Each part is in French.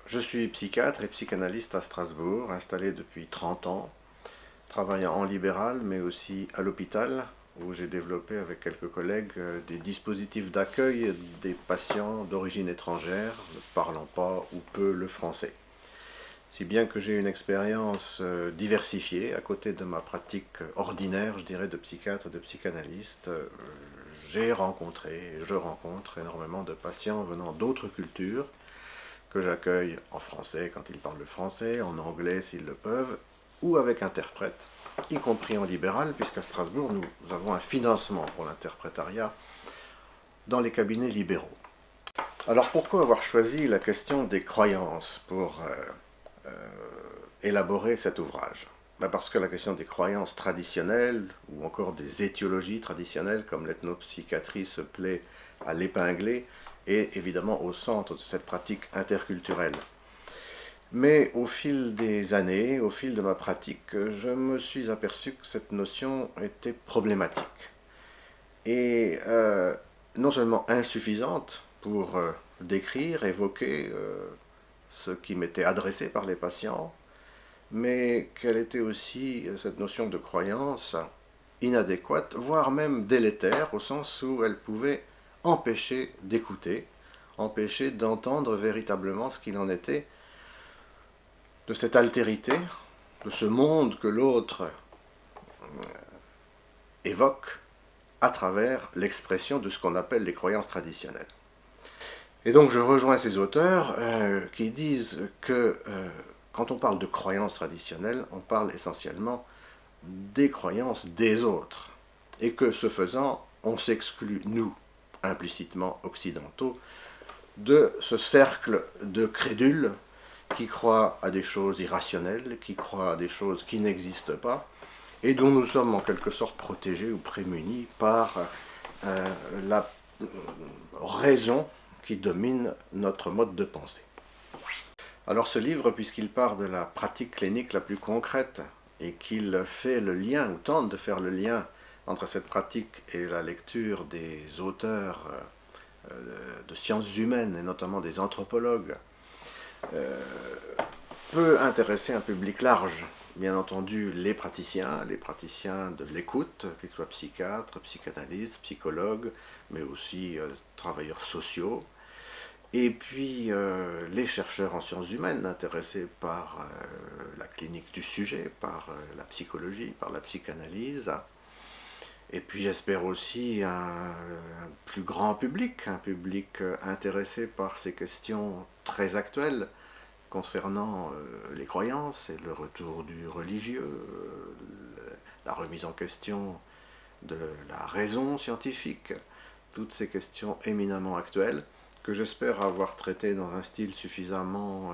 Je suis psychiatre et psychanalyste à Strasbourg, installé depuis 30 ans, travaillant en libéral mais aussi à l'hôpital, où j'ai développé avec quelques collègues des dispositifs d'accueil des patients d'origine étrangère ne parlant pas ou peu le français. Si bien que j'ai une expérience diversifiée à côté de ma pratique ordinaire, je dirais, de psychiatre et de psychanalyste. J'ai rencontré et je rencontre énormément de patients venant d'autres cultures que j'accueille en français quand ils parlent le français, en anglais s'ils le peuvent, ou avec interprète, y compris en libéral, puisqu'à Strasbourg, nous avons un financement pour l'interprétariat dans les cabinets libéraux. Alors pourquoi avoir choisi la question des croyances pour élaborer cet ouvrage? Parce que la question des croyances traditionnelles, ou encore des étiologies traditionnelles, comme l'ethnopsychiatrie se plaît à l'épingler, est évidemment au centre de cette pratique interculturelle. Mais au fil des années, au fil de ma pratique, je me suis aperçu que cette notion était problématique. Et non seulement insuffisante pour décrire, évoquer ce qui m'était adressé par les patients, mais qu'elle était aussi, cette notion de croyance, inadéquate, voire même délétère, au sens où elle pouvait empêcher d'écouter, empêcher d'entendre véritablement ce qu'il en était de cette altérité, de ce monde que l'autre évoque à travers l'expression de ce qu'on appelle les croyances traditionnelles. Et donc je rejoins ces auteurs qui disent que quand on parle de croyances traditionnelles, on parle essentiellement des croyances des autres. Et que ce faisant, on s'exclut, nous, implicitement occidentaux, de ce cercle de crédules qui croient à des choses irrationnelles, qui croient à des choses qui n'existent pas, et dont nous sommes en quelque sorte protégés ou prémunis par la raison qui domine notre mode de pensée. Alors ce livre, puisqu'il part de la pratique clinique la plus concrète et qu'il fait le lien, ou tente de faire le lien entre cette pratique et la lecture des auteurs de sciences humaines, et notamment des anthropologues, peut intéresser un public large. Bien entendu, les praticiens de l'écoute, qu'ils soient psychiatres, psychanalystes, psychologues, mais aussi travailleurs sociaux, et puis les chercheurs en sciences humaines intéressés par la clinique du sujet, par la psychologie, par la psychanalyse, et puis j'espère aussi un plus grand public, un public intéressé par ces questions très actuelles concernant les croyances et le retour du religieux, la remise en question de la raison scientifique, toutes ces questions éminemment actuelles que j'espère avoir traitées dans un style suffisamment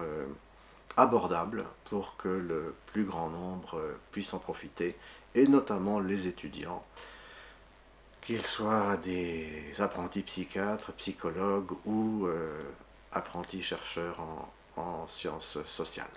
abordable pour que le plus grand nombre puisse en profiter, et notamment les étudiants, qu'ils soient des apprentis psychiatres, psychologues ou apprentis chercheurs en sciences sociales.